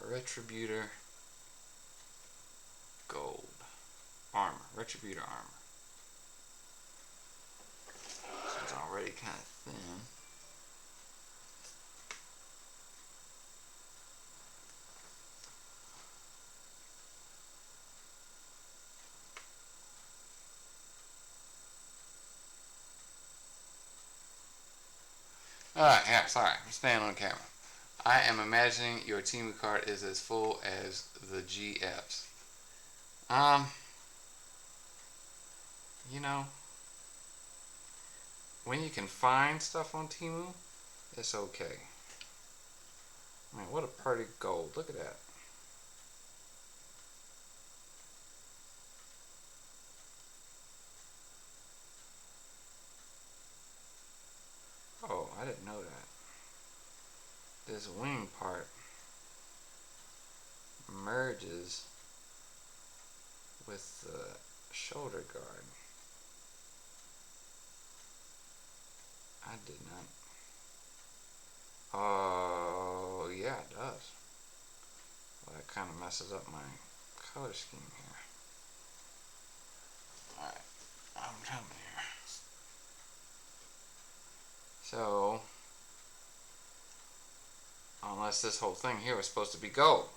Retributor Gold. Armor. Retributor Armor. So it's already kind of thin. Alright, yeah, sorry. I'm staying on camera. I am imagining your Temu cart is as full as the GFs. You know, when you can find stuff on Temu, it's okay. Man, what a pretty gold. Look at that. Oh, I didn't know that. This wing part merges with the shoulder guard. I did not. Oh, yeah, it does. Well, that kind of messes up my color scheme here. Alright, I'm coming here. So, unless this whole thing here was supposed to be gold.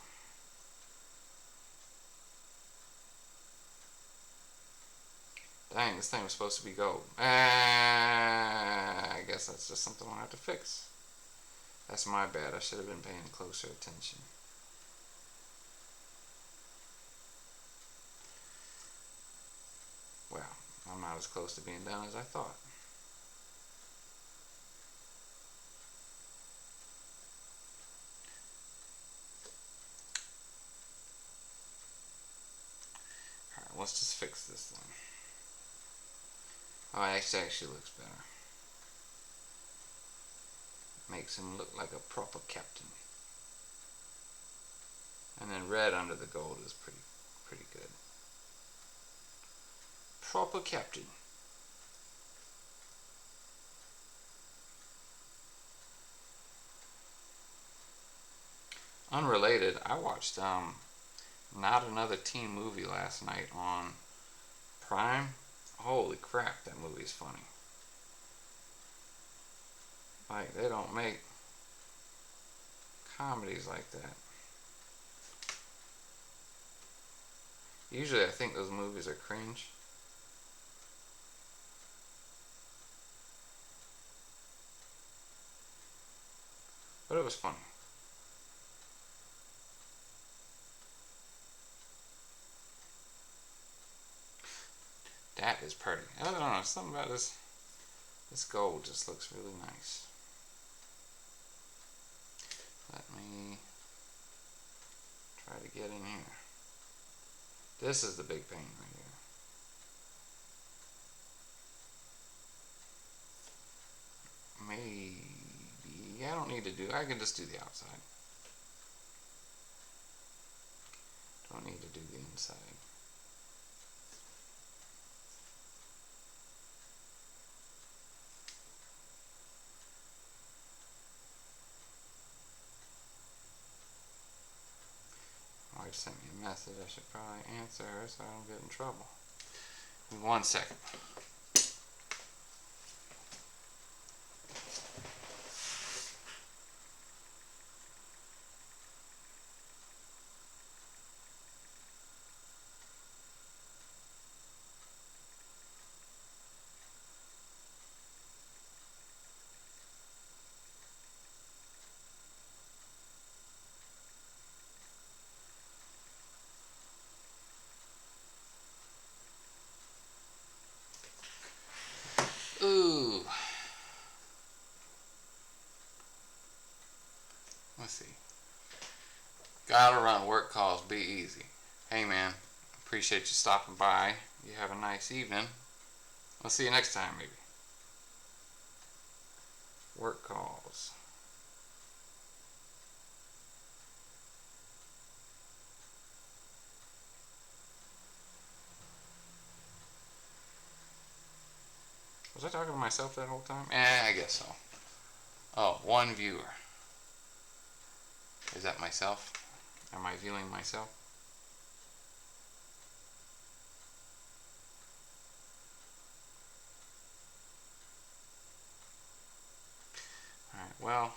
Dang, this thing was supposed to be gold. I guess that's just something I'll have to fix. That's my bad. I should have been paying closer attention. Well, I'm not as close to being done as I thought. Alright, let's just fix this thing. Oh, it actually looks better. Makes him look like a proper captain. And then red under the gold is pretty good. Proper captain. Unrelated, I watched Not Another Teen Movie last night on Prime. Holy crap, that movie is funny. Like, they don't make comedies like that. Usually I think those movies are cringe. But it was funny. That is pretty. I don't know, something about this gold just looks really nice. Let me try to get in here. This is the big pain right here. Maybe I don't need to do. I can just do the outside. Don't need to do the inside. My wife sent me a message. I should probably answer her so I don't get in trouble. 1 second. Ooh. Let's see. Gotta run. Work calls. Be easy. Hey man, appreciate you stopping by. You have a nice evening. I'll see you next time maybe. Work calls. Was I talking to myself that whole time? I guess so. Oh, 1 viewer. Is that myself? Am I viewing myself? Alright, well,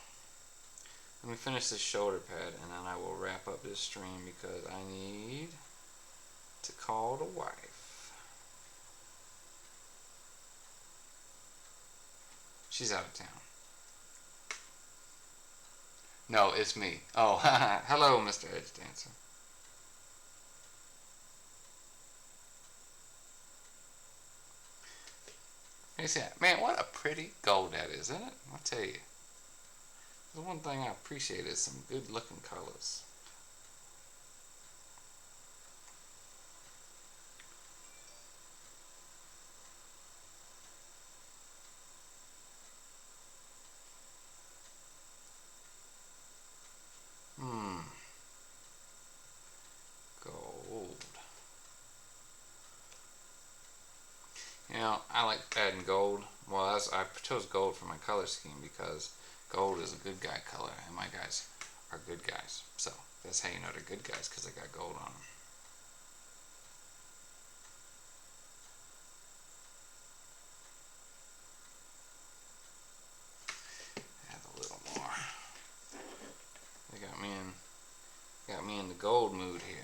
let me finish this shoulder pad and then I will wrap up this stream because I need to call the wife. She's out of town. No, it's me. Oh, hello, Mr. Edge Dancer. You see that? Man, what a pretty gold that is, isn't it? I'll tell you. The one thing I appreciate is some good looking colors. Gold. You know, I like adding gold. Well, I chose gold for my color scheme because gold is a good guy color, and my guys are good guys. So that's how you know they're good guys, because they got gold on them. Add a little more. They got me in the gold mood here.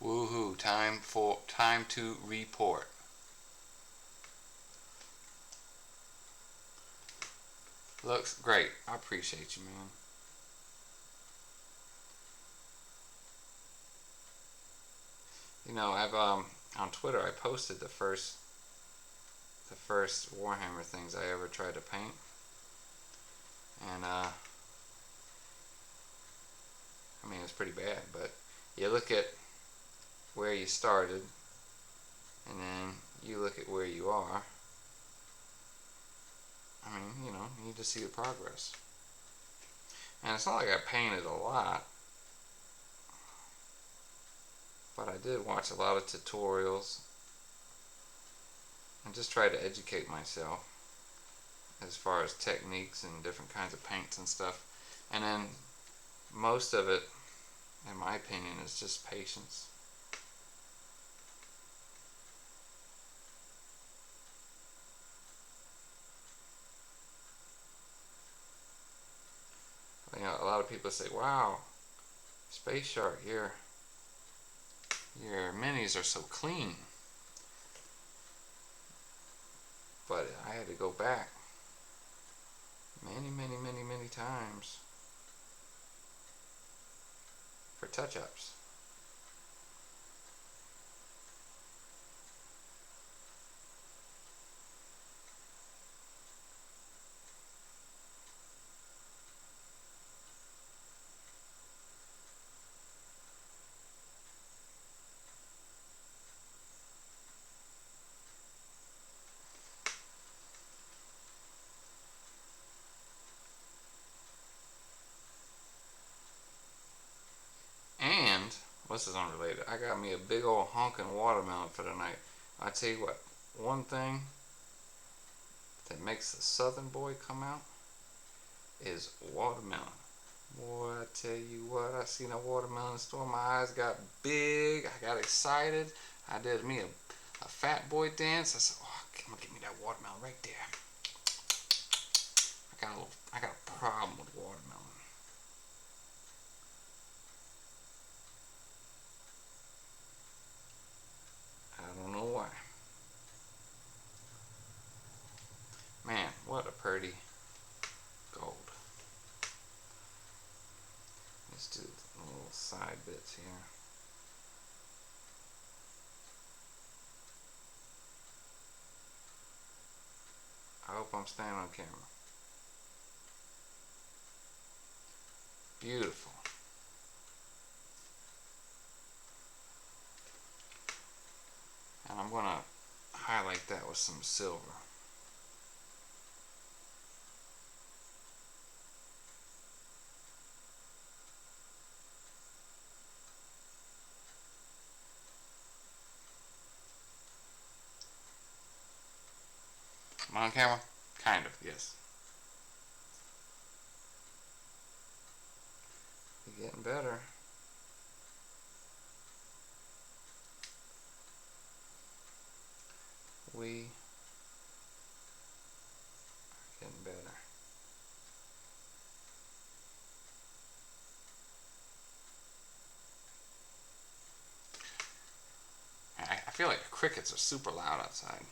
Woohoo! Time to report. Looks great. I appreciate you, man. You know, I've on Twitter I posted the first Warhammer things I ever tried to paint, and I mean it's pretty bad. But you look at where you started, and then you look at where you are. I mean, you know, you need to see the progress. And it's not like I painted a lot, but I did watch a lot of tutorials and just try to educate myself as far as techniques and different kinds of paints and stuff. And then most of it, in my opinion, is just patience. You know, a lot of people say, "Wow, Space Shark, your minis are so clean." But I had to go back many times for touch-ups. This is unrelated. I got me a big old honking watermelon for the night. I tell you what, one thing that makes the Southern boy come out is watermelon. Boy, I tell you what, I seen a watermelon in the store. My eyes got big. I got excited. I did me a fat boy dance. I said, "Oh, come on, give me that watermelon right there." I got a problem with watermelon. I don't know why. Man, what a pretty gold. Let's do the little side bits here. I hope I'm staying on camera. Beautiful. And I'm going to highlight that with some silver. Am I on camera? Kind of, yes. You're getting better. We are getting better. I feel like the crickets are super loud outside.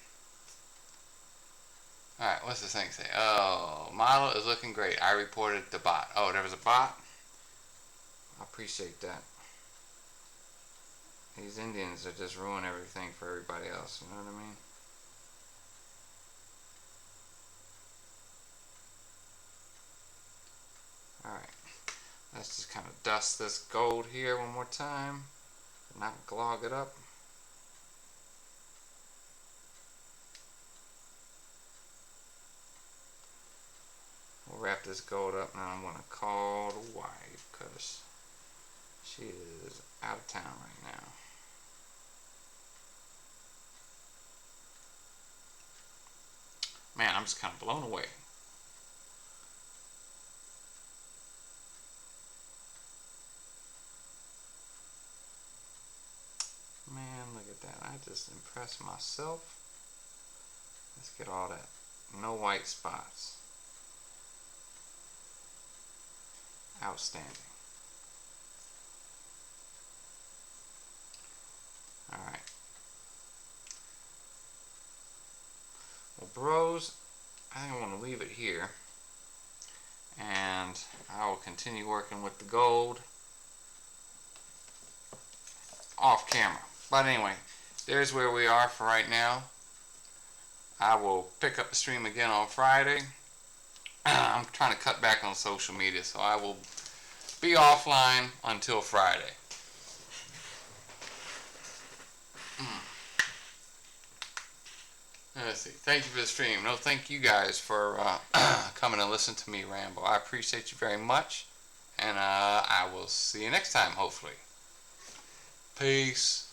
Alright, what's this thing say? Oh, model is looking great. I reported the bot. Oh, there was a bot? I appreciate that. These Indians are just ruining everything for everybody else, you know what I mean? Alright, let's just kind of dust this gold here one more time, not glog it up. We'll wrap this gold up. Now I'm going to call the wife because she is out of town right now. Man, I'm just kind of blown away. Man, look at that. I just impressed myself. Let's get all that. No white spots. Outstanding. Alright. Well, bros, I think I want to leave it here. And I will continue working with the gold off camera. But anyway, there's where we are for right now. I will pick up the stream again on Friday. I'm trying to cut back on social media, so I will be offline until Friday. Let's see. Thank you for the stream. No, thank you guys for coming and listening to me ramble. I appreciate you very much. And I will see you next time, hopefully. Peace.